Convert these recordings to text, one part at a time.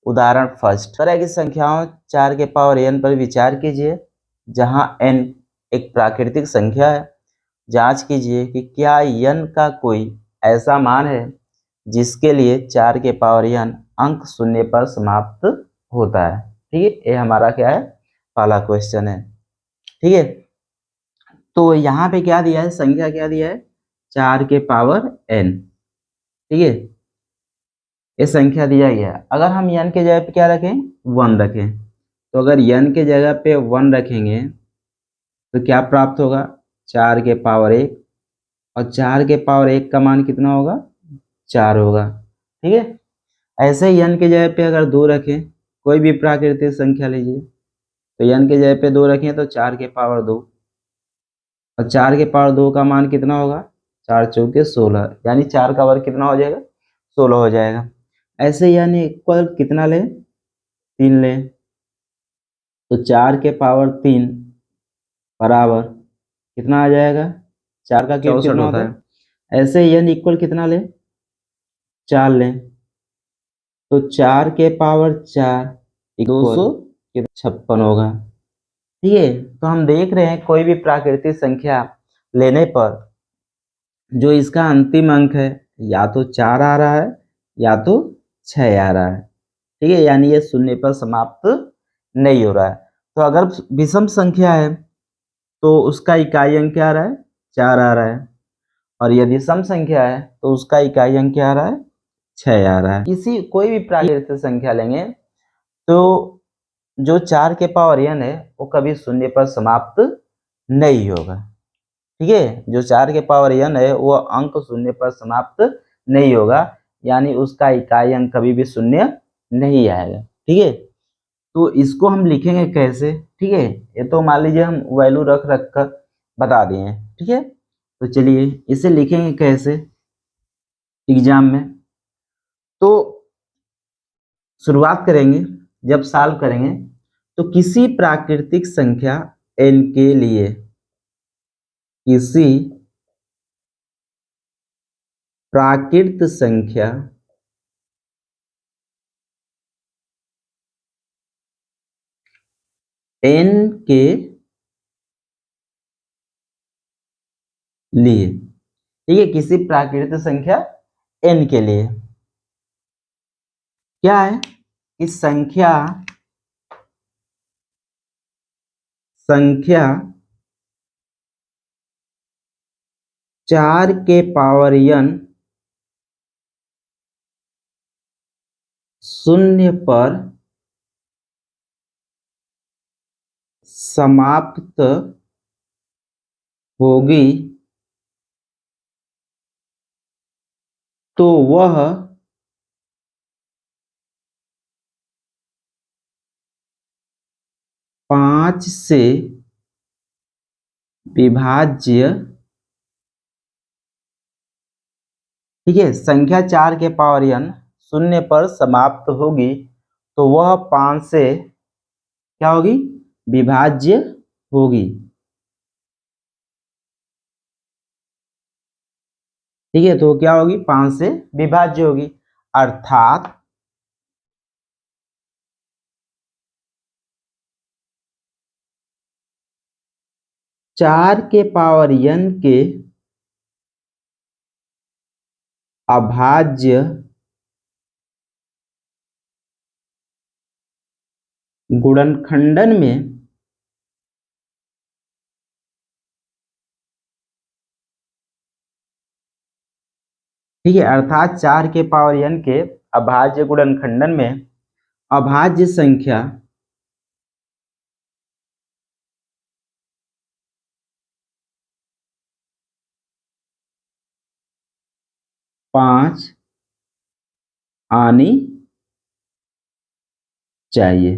उदाहरण फर्स्ट, तरह की संख्याओं 4 के पावर n पर विचार कीजिए जहां n एक प्राकृतिक संख्या है। जांच कीजिए कि क्या n का कोई ऐसा मान है जिसके लिए 4 के पावर n अंक शून्य पर समाप्त होता है। ठीक है, ये हमारा क्या है, पहला क्वेश्चन है। ठीक है, तो यहाँ पे क्या दिया है, संख्या क्या दिया है, 4 के पावर n। ठीक है, ये संख्या दिया गया है। अगर हम n के जगह पे क्या रखें, 1 रखें, तो अगर n के जगह पे 1 रखेंगे तो क्या प्राप्त होगा, 4 के पावर 1, और 4 के पावर 1 का मान कितना होगा, 4 होगा। ठीक है, ऐसे ही n के जगह पे अगर 2 रखें, कोई भी प्राकृतिक संख्या लीजिए, तो n के जगह पे 2 रखें तो 4 के पावर 2, और 4 के पावर 2 का मान कितना होगा, 4 चौके 16, यानी 4 का वर्ग कितना हो जाएगा, 16 हो जाएगा। ऐसे यानी इक्वल कितना लें, 3 लें, तो 4 के पावर 3 बराबर कितना आ जाएगा, 4 का क्यूब कितना होता है। ऐसे n इक्वल कितना लें, 4 लें, तो 4 के पावर 4 256 होगा। ठीक है, तो हम देख रहे हैं कोई भी प्राकृतिक संख्या लेने पर जो इसका अंतिम अंक है या तो 4 आ रहा है या तो 6 आ रहा है। ठीक है, यानी ये शून्य पर समाप्त नहीं हो रहा है। तो अगर विषम संख्या है तो उसका इकाई अंक क्या आ रहा है, 4 आ रहा है, और यदि सम संख्या है तो उसका इकाई अंक क्या आ रहा है, 6 आ रहा है। किसी कोई भी प्राकृतिक संख्या लेंगे तो जो 4 के पावर n है वो कभी शून्य पर समाप्त नहीं होगा। ठीक है, जो 4 के पावर n है वो अंक शून्य पर समाप्त नहीं होगा, यानी उसका इकाई अंक कभी भी शून्य नहीं आएगा। ठीक है, तो इसको हम लिखेंगे कैसे। ठीक है, ये तो मान लीजिए हम वैल्यू रख कर बता दिए हैं। ठीक है, तो चलिए इसे लिखेंगे कैसे एग्जाम में। तो शुरुआत करेंगे, जब सॉल्व करेंगे तो किसी प्राकृतिक संख्या n के लिए, किसी प्राकृत संख्या n के लिए, ठीक है, किसी प्राकृतिक संख्या n के लिए क्या है कि संख्या 4 के पावर n शून्य पर समाप्त होगी तो वह पांच से विभाज्य, ठीक है, संख्या 4 के पावर n शून्य पर समाप्त होगी तो वह 5 से क्या होगी, विभाज्य होगी। ठीक है, तो क्या होगी, 5 से विभाज्य होगी, अर्थात 4 के पावर n के अभाज्य गुणनखंडन में ठीक है, अर्थात 4 के पावर n के अभाज्य गुणनखंडन में अभाज्य संख्या पांच आनी चाहिए।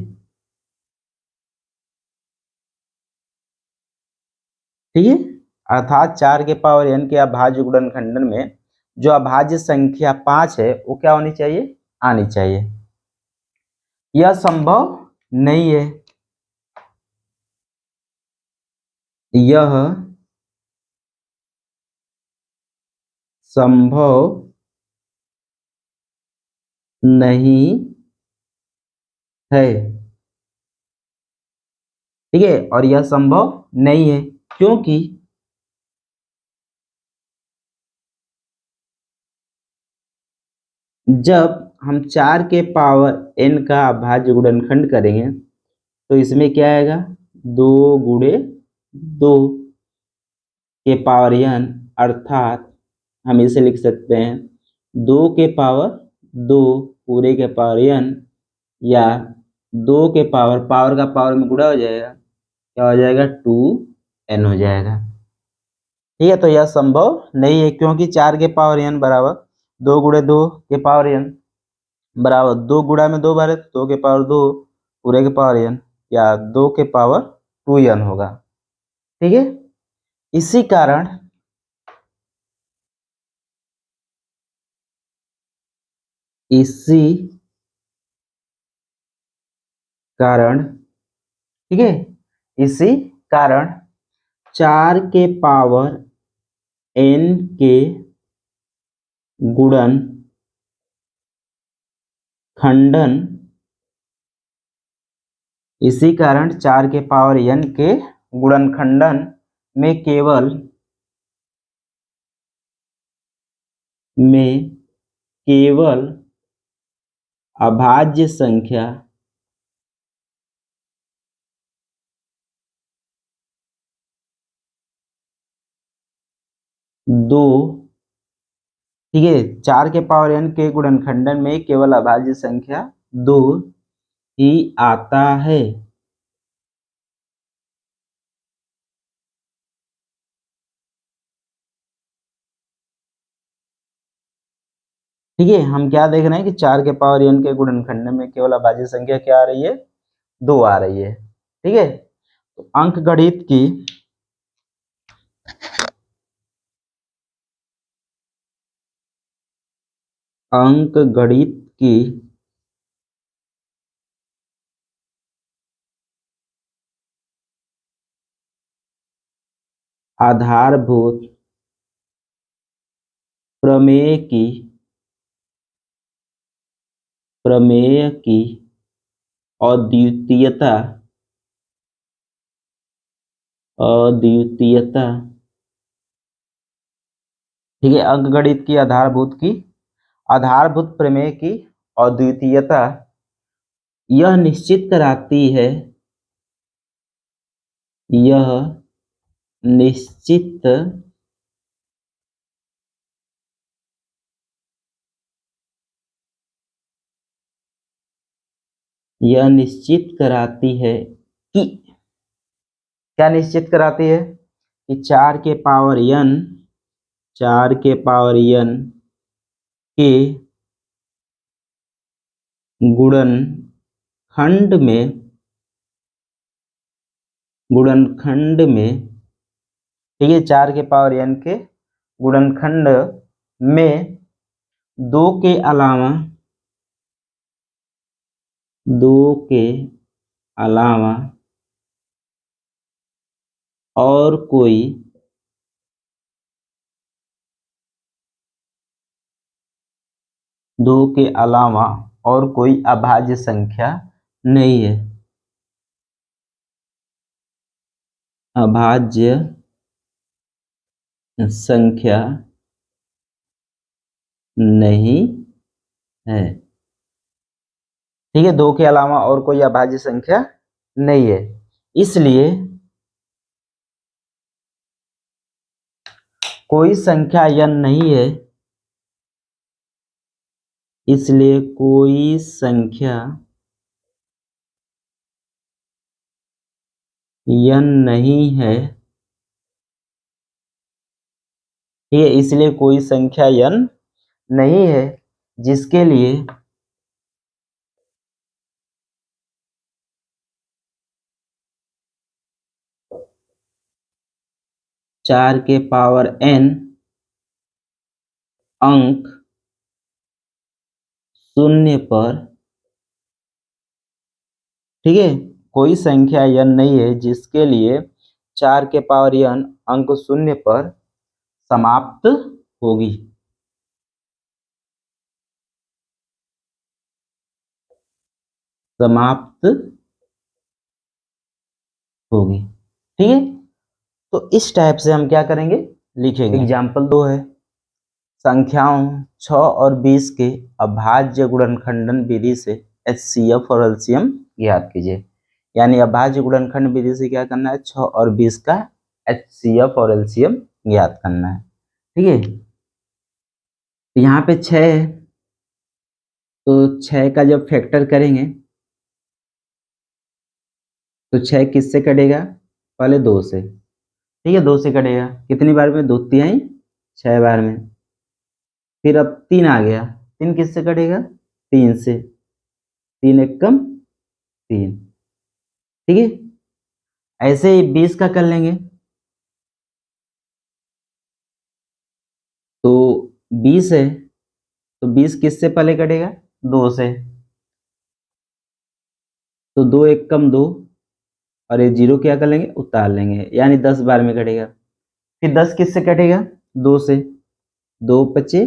ठीक है, अर्थात 4 के पावर n के अभाज्य गुणनखंडन में जो अभाज्य संख्या 5 है वो क्या होनी चाहिए, आनी चाहिए। यह संभव नहीं है, यह संभव नहीं है, ठीक है, और यह संभव नहीं है क्योंकि जब हम 4 के पावर n का अभाज्य गुणनखंड करेंगे तो इसमें क्या आएगा, 2 गुणे 2 के पावर n, अर्थात हम इसे लिख सकते हैं 2 के पावर 2 पूरे के पावर n, या 2 के पावर का पावर में गुणा हो जाएगा, क्या हो जाएगा, 2n हो जाएगा। ठीक है, तो यह संभव नहीं है क्योंकि 4 के पावर n बराबर 2 गुणे 2 के पावर n बराबर 2 गुणा में 2 बार है, 2 के पावर 2 पूरे के पावर n, या 2 के पावर 2n होगा। ठीक है, इसी कारण ठीक है, इसी कारण 4 के पावर n के गुणन खंडन, इसी कारण 4 के पावर n के गुणनखंडन में केवल अभाज्य संख्या 2, ठीक है, 4 के पावर n के गुणनखंडन में केवल अभाज्य संख्या 2 ही आता है। ठीक है, हम क्या देख रहे हैं कि 4 के पावर n के गुणनखंड में केवल अभाज्य संख्या क्या आ रही है, 2 आ रही है। ठीक है, तो अंकगणित की आधारभूत प्रमेय की अद्वितीयता ठीक है, अंकगणित की आधारभूत प्रमेय की अद्वितीयता यह निश्चित कराती है, यह निश्चित कराती है कि, क्या निश्चित कराती है कि 4 के पावर n के गुणनखंड में ठीक है, 4 के पावर n के गुणनखंड में 2 के अलावा और कोई अभाज्य संख्या नहीं है, अभाज्य संख्या नहीं है। ठीक है, 2 के अलावा और कोई अभाज्य संख्या नहीं है, इसलिए कोई संख्या n नहीं है, इसलिए कोई संख्या n नहीं है, ठीक है, इसलिए कोई संख्या n नहीं है जिसके लिए चार के पावर n अंक शून्य पर, ठीक है, कोई संख्या n नहीं है जिसके लिए 4 के पावर n अंक शून्य पर समाप्त होगी। समाप्त होगी। ठीक है, तो इस टाइप से हम क्या करेंगे, लिखेंगे। एग्जाम्पल 2 है, संख्याओं 6 और 20 के अभाज्य गुणनखंडन विधि से HCF और LCM ज्ञात कीजिए। यानी अभाज्य गुणनखंड विधि से क्या करना है, 6 और 20 का HCF और LCM ज्ञात करना है। ठीक है, यहाँ पे 6 है, तो 6 का जब फैक्टर करेंगे तो 6 किससे कटेगा, पहले 2 से। ठीक है, 2 से कटेगा, कितनी बार में, 2 तिहाई 6 बार में। फिर अब 3 आ गया, 3 किससे कटेगा, 3 से, 3 एक कम 3। ठीक है, ऐसे ही 20 का कर लेंगे, तो 20 है, तो 20 किससे पहले कटेगा, 2 से, तो 2 एक कम 2, और ये 0 क्या कर लेंगे, उतार लेंगे, यानी 10 बार में कटेगा। फिर 10 किससे कटेगा, 2 से, 2 पचे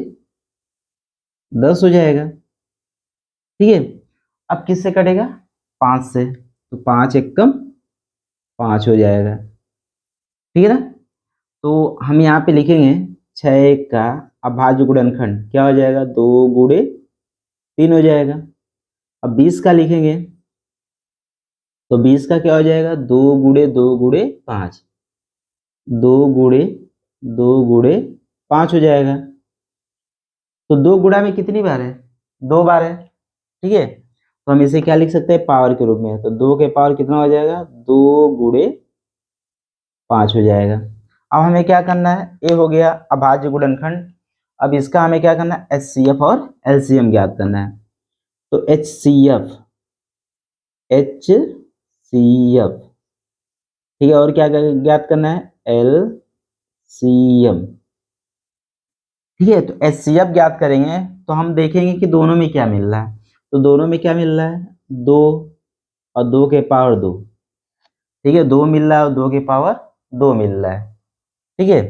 10 हो जाएगा। ठीक है, अब किससे कटेगा, 5 से, तो 5 एक कम 5 हो जाएगा। ठीक है ना, तो हम यहाँ पे लिखेंगे 6 का अभाज्य गुणनखंड क्या हो जाएगा, 2 गुणे 3 हो जाएगा। अब 20 का लिखेंगे, तो 20 का क्या हो जाएगा, 2 गुणे 2 गुणे 5, 2 गुणे 2 गुणे 5 हो जाएगा। तो 2 गुणा में कितनी बार है, 2 बार है। ठीक है, तो हम इसे क्या लिख सकते हैं, पावर के रूप में, तो 2 के पावर कितना हो जाएगा, 2 गुणे 5 हो जाएगा। अब हमें क्या करना है, ये हो गया अभाज्य गुणनखंड। अब इसका हमें क्या करना है, HCF और LCM ज्ञात करना है। तो HCF ठीक है, और क्या ज्ञात करना है, LCM। ठीक है, तो HCF ज्ञात करेंगे तो हम देखेंगे कि दोनों में क्या मिल रहा है। तो दोनों में क्या मिल रहा है, 2 और 2 के पावर 2। ठीक है, 2 मिल रहा है और 2 के पावर 2 मिल रहा है। ठीक है,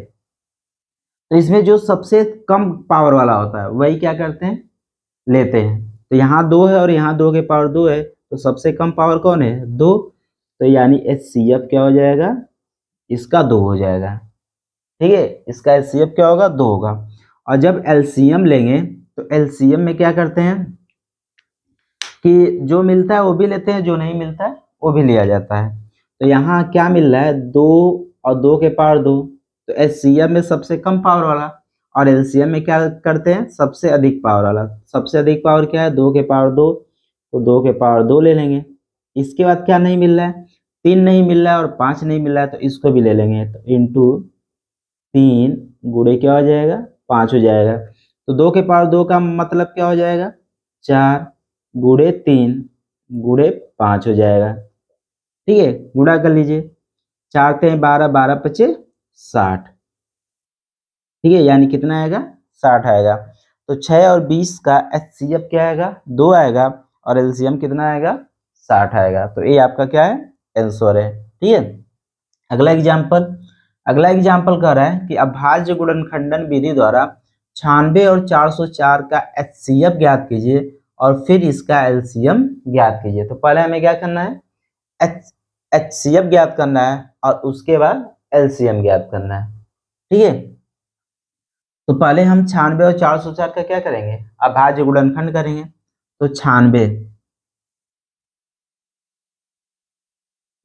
तो इसमें जो सबसे कम पावर वाला होता है वही क्या करते हैं, लेते हैं। तो यहाँ 2 है और यहाँ 2 के पावर 2 है, तो सबसे कम पावर कौन है, 2। तो यानी HCF क्या हो जाएगा, इसका 2 हो जाएगा। ठीक है, इसका HCF क्या होगा, 2 होगा। और जब LCM लेंगे तो LCM में क्या करते हैं कि जो मिलता है वो भी लेते हैं, जो नहीं मिलता है वो भी लिया जाता है। तो यहाँ क्या मिल रहा है, 2 और 2 के पावर 2, तो HCM में सबसे कम पावर वाला, और LCM में क्या करते हैं, सबसे अधिक पावर वाला। सबसे अधिक पावर क्या है, 2 के पावर 2, तो 2 के पावर 2 ले लेंगे। इसके बाद क्या नहीं मिल रहा है, 3 नहीं मिल रहा है और 5 नहीं मिल रहा है, तो इसको भी ले लेंगे। तो इंटू 3 गुणे क्या हो जाएगा, 5 हो जाएगा। तो 2 के पावर 2 का मतलब क्या हो जाएगा, 4 गुणे 3 गुणे 5 हो जाएगा। ठीक है, गुणा कर लीजिए, 4 3 12, 12 पचे 60। ठीक है, यानी कितना आएगा, 60 आएगा। तो 6 और 20 का HCF क्या आएगा, 2 आएगा, और LCM कितना आएगा, 60 आएगा। तो ये आपका क्या है, आंसर है। ठीक है, अगला एग्जाम्पल कह रहा है कि अभाज्य गुणनखंडन विधि द्वारा 96 और 404 का HCF ज्ञात कीजिए और फिर इसका LCM ज्ञात कीजिए। तो पहले हमें क्या करना है, HCF ज्ञात करना है और उसके बाद LCM ज्ञात करना है। ठीक है, तो पहले हम 96 और 404 का क्या करेंगे, अभाज्य गुणनखंड करेंगे। तो 96,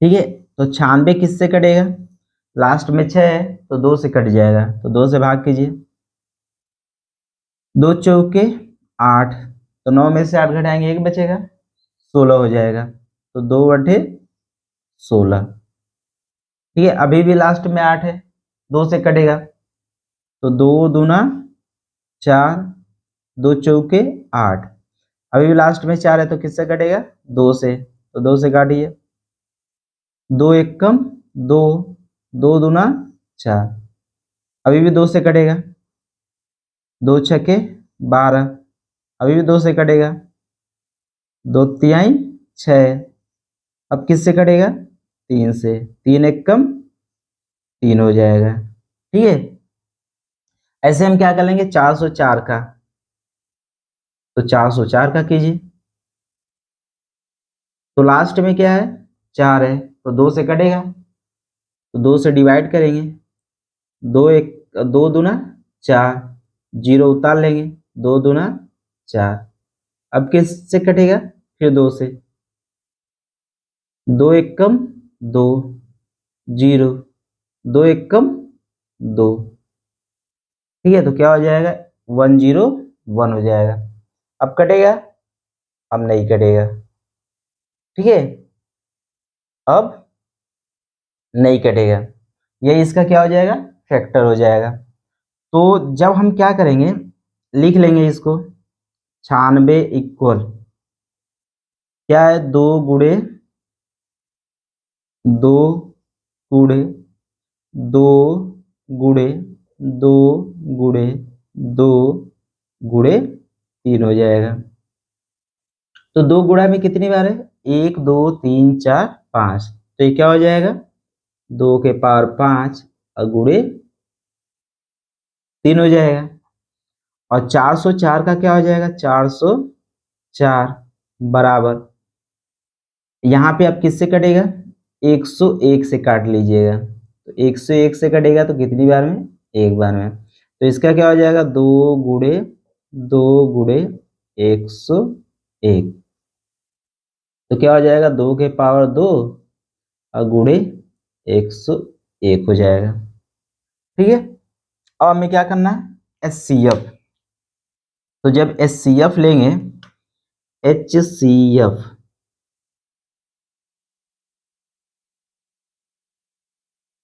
ठीक है, तो 96 किससे कटेगा, लास्ट में 6 है तो 2 से कट जाएगा, तो 2 से भाग कीजिए, 2 चौके 8, तो 9 में से 8 घटाएंगे 1 बचेगा, 16 हो जाएगा। तो 2 बटे 16। ठीक है, अभी भी लास्ट में 8 है, 2 से कटेगा, तो 2 दूना 4, 2 चौके 8। अभी भी लास्ट में 4 है तो किससे कटेगा, 2 से, तो 2 से काटिए, 2 एक कम 2, 2 दूना 4। अभी भी 2 से कटेगा, 2 छके 12। अभी भी 2 से कटेगा, 2 तिहाई 6। अब किससे कटेगा, 3 से, 3 एक कम 3 हो जाएगा। ठीक है, ऐसे हम क्या कर लेंगे, 404 का, तो 404 का कीजिए, तो लास्ट में क्या है, 4 है, तो 2 से कटेगा, तो 2 से डिवाइड करेंगे, 2 दूना 4, 0 उतार लेंगे, 2 दूना 4। अब किससे कटेगा, फिर 2 से, 2 एक कम 2, 0, 2 एक कम 2, ठीक है। तो क्या हो जाएगा, 101 हो जाएगा। अब कटेगा, अब नहीं कटेगा, ठीक है, अब नहीं कटेगा, ये इसका क्या हो जाएगा, फैक्टर हो जाएगा। तो जब हम क्या करेंगे, लिख लेंगे इसको, 96 इक्वल क्या है, 2 गुणे 2 गुणे 2 गुणे 2 गुणे 2 गुणे 3 हो जाएगा। तो 2 गुणा में कितनी बार है, 1 2 3 4 5, तो ये क्या हो जाएगा, 2 के पावर 5 और गुणे 3 हो जाएगा। और 404 का क्या हो जाएगा, 404 बराबर, यहाँ पे अब किससे कटेगा, 101 से काट लीजिएगा, तो 101 से कटेगा तो कितनी बार में, एक बार में। तो इसका क्या हो जाएगा, 2 गुणे 101, तो क्या हो जाएगा, 2 के पावर 2 और गुणे 101 हो जाएगा, ठीक है। अब हमें क्या करना है, HCF। तो जब HCF लेंगे, HCF,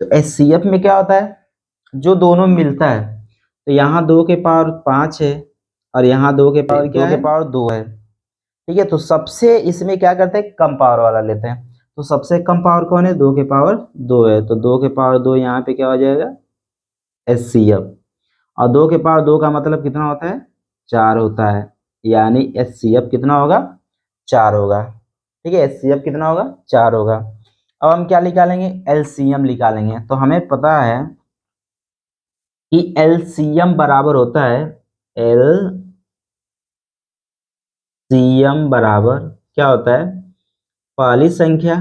तो HCF में क्या होता है, जो दोनों मिलता है, तो यहाँ 2 के पावर 5 है और यहाँ 2 के पावर क्या है, 2 के पावर 2 है, ठीक है। तो सबसे इसमें क्या करते हैं, कम पावर वाला लेते हैं, तो सबसे कम पावर कौन है, 2 के पावर 2 है, तो 2 के पावर 2 यहाँ पे क्या हो जाएगा, HCF। और 2 के पावर 2 का मतलब कितना होता है, 4 होता है, यानी HCF कितना होगा, 4 होगा, ठीक है। HCF कितना होगा, 4 होगा। अब हम क्या निकालेंगे, LCM निकालेंगे। तो हमें पता है कि LCM बराबर होता है, LCM बराबर क्या होता है, पहली संख्या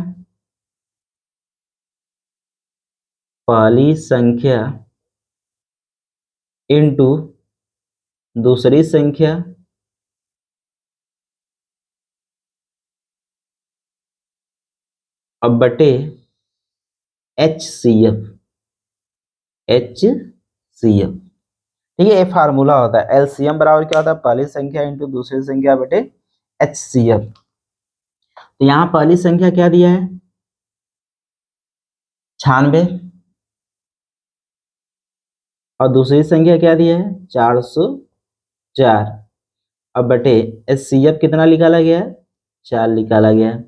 इंटू दूसरी संख्या अब बटे HCF, ठीक है, ये फार्मूला होता है। LCM बराबर क्या होता है, पहली संख्या इंटू दूसरी संख्या बटे HCF। तो यहाँ पहली संख्या क्या दिया है, 96, और दूसरी संख्या क्या दिया है, 404। अब बटे HCF कितना निकाला गया है, 4 निकाला गया है,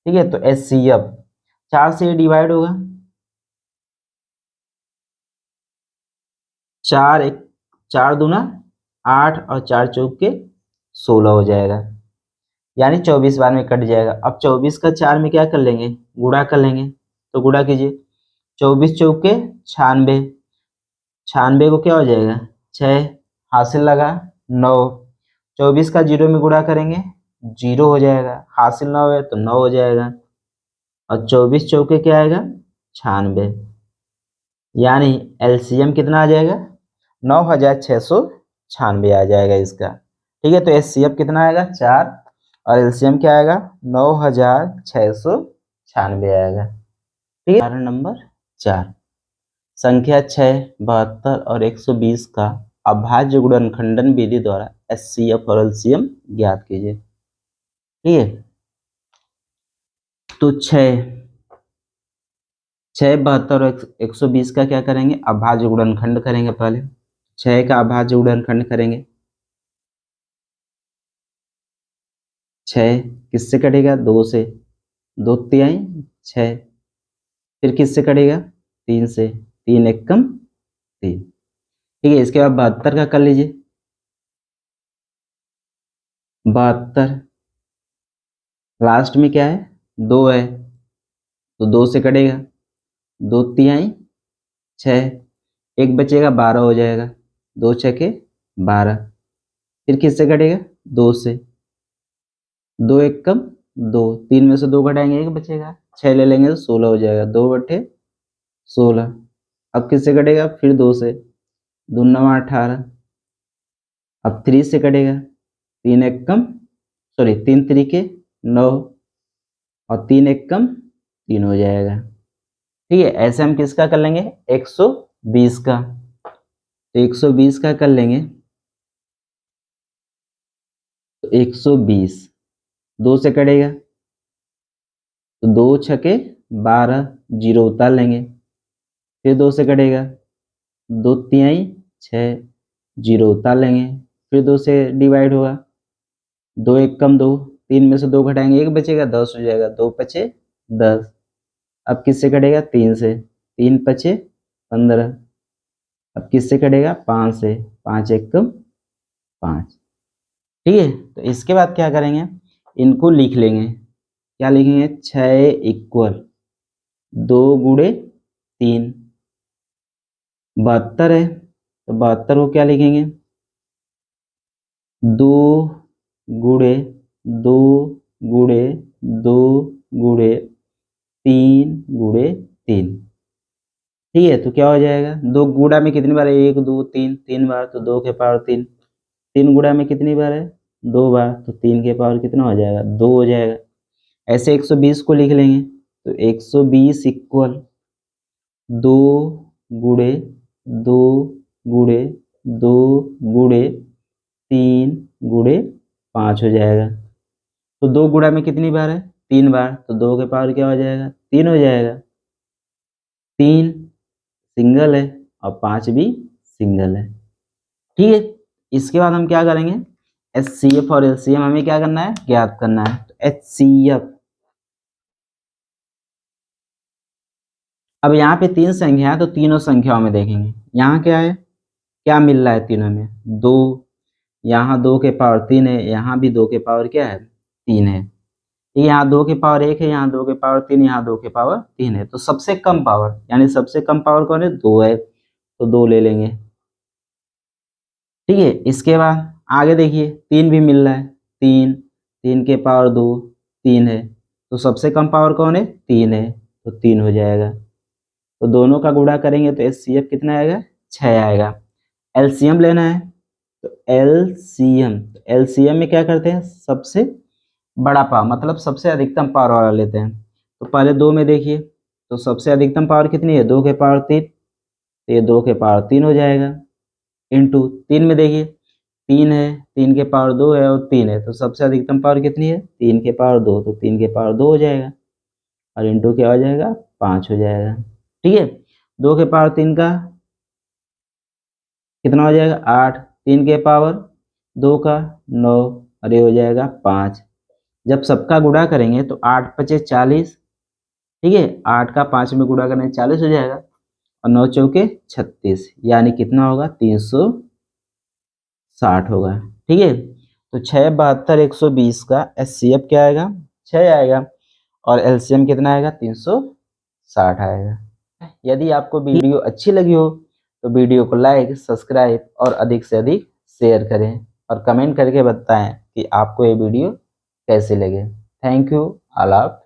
ठीक है। तो HCF 4 से डिवाइड होगा, 4 दूना 8 और 4 चौक के 16 हो जाएगा, यानी 24 बार में कट जाएगा। अब 24 का 4 में क्या कर लेंगे, गुणा कर लेंगे, तो गुणा कीजिए, 24 चौक के 96, 96 को क्या हो जाएगा, 6, हासिल लगा 9, 24 का 0 में गुणा करेंगे, 0 हो जाएगा, हासिल 9 है तो 9 हो जाएगा, और 24 चौके क्या आएगा, 96, यानी LCM कितना आ जाएगा, 9696 आ जाएगा इसका, ठीक है। तो HCF कितना आएगा, 4, और LCM क्या आएगा, 9696 आएगा, ठीक है। उदाहरण नंबर 4, संख्या 6, 72 और 120 का अभाज्य गुणनखंडन विधि द्वारा HCF और LCM ज्ञात कीजिए, ठीक है। तो 6, 72 और 120 का क्या करेंगे, अभाज्य गुणनखंड करेंगे। पहले 6 का अभाज्य गुणनखंड करेंगे, 6 किससे कटेगा, 2 से, 2 तिहाई 6, फिर किससे कटेगा, 3 से, 3 एकम 3, ठीक है। इसके बाद 72 का कर लीजिए, 72 लास्ट में क्या है, 2 है, तो 2 से कटेगा, 2 तिहाई 6, एक बचेगा 12 हो जाएगा, 2 छके 12, फिर किससे कटेगा, 2 से, 2 एकम 2, 3 में से 2 घटाएंगे 1 बचेगा, 6 ले लेंगे तो 16 हो जाएगा, 2/16। अब किससे कटेगा, फिर 2 से, 2 9 18। अब 3 से कटेगा, 3 एक कम, सॉरी 3 3 9 और 3 एक कम 3 हो जाएगा। ठीक है, ऐसे हम किसका कर लेंगे, 120 का। तो 120 का कर लेंगे, तो 120 2 से कटेगा, तो 2 छके 12, 0 उतार लेंगे, फिर 2 से कटेगा, 2 तिहाई 6, 0 उतार लेंगे, फिर 2 से डिवाइड होगा, 2 एक कम 2, 3 में से 2 घटाएंगे 1 बचेगा, 10 हो जाएगा, 2 पचे 10। अब किससे कटेगा, 3 से, 3 पचे 15। अब किससे कटेगा, 5 से, 5 एक कम 5। ठीक है, तो इसके बाद क्या करेंगे, इनको लिख लेंगे। क्या लिखेंगे, 6 इक्वल 2 गुणे 3, 72 है, तो 72 को क्या लिखेंगे, 2 गुणे 2 गुणे 2 गुणे 3 गुणे 3। ठीक है, तो क्या हो जाएगा, 2 गुणा में कितनी बार है, 1 2 3, 3 बार, तो 2 के पावर 3। 3 गुणा में कितनी बार है, 2 बार, तो 3 के पावर कितना हो जाएगा, 2 हो जाएगा। ऐसे 120 को लिख लेंगे, तो 120 इक्वल 2 गुणे 2 गुणे 2 गुणे 3 गुणे 5 हो जाएगा। तो 2 गुणा में कितनी बार है, 3 बार, तो 2 के पावर क्या हो जाएगा, 3 हो जाएगा। 3 सिंगल है और 5 भी सिंगल है। ठीक है, इसके बाद हम क्या करेंगे, HCF और LCM हमें क्या करना है, ज्ञात करना है। तो HCF, अब यहाँ पे 3 संख्या है, तो तीनों संख्याओं में देखेंगे, यहाँ क्या है, क्या मिल रहा है तीनों में, 2, यहाँ 2 के पावर 3 है, यहाँ भी 2 के पावर क्या है, 3 है। यहाँ 2 के पावर 1 है, यहाँ 2 के पावर 3, यहाँ 2 के पावर 3 है। तो सबसे कम पावर, यानी सबसे कम पावर कौन है, 2 है, तो 2 ले लेंगे। ठीक है, इसके बाद आगे देखिए 3 भी मिल रहा है, 3 के पावर 2 3 है, तो सबसे कम पावर कौन है, 3 है, तो 3 हो जाएगा। तो दोनों का गुणा करेंगे तो HCF कितना आएगा, 6 आएगा। LCM लेना है, तो LCM में क्या करते हैं, सबसे बड़ा पावर, मतलब सबसे अधिकतम पावर वाला लेते हैं। तो पहले 2 में देखिए, तो सबसे अधिकतम पावर कितनी है, 2 के पावर 3, तो ये 2 के पावर 3 हो जाएगा। इंटू 3 में देखिए, 3 है, 3 के पावर 2 है और 3 है, तो सबसे अधिकतम पावर कितनी है, 3 के पावर 2, तो 3 के पावर 2 हो जाएगा, और इंटू क्या हो जाएगा, 5 हो जाएगा। ठीक है, 2 के पावर 3 का कितना हो जाएगा, 8, 3 के पावर 2 का 9, और ये हो जाएगा 5। जब सबका गुणा करेंगे तो 8 पचे 40, ठीक है, 8 का 5 में गुणा करने 40 हो जाएगा, और 9 चौके 36, यानी कितना होगा, 360 होगा। ठीक है, तो 6 72 120 का HCF क्या आएगा, 6 आएगा, और LCM कितना आएगा, 360 आएगा। यदि आपको वीडियो अच्छी लगी हो तो वीडियो को लाइक, सब्सक्राइब और अधिक से अधिक शेयर करें, और कमेंट करके बताएं कि आपको ये वीडियो कैसे लगे। थैंक यू, आलाप।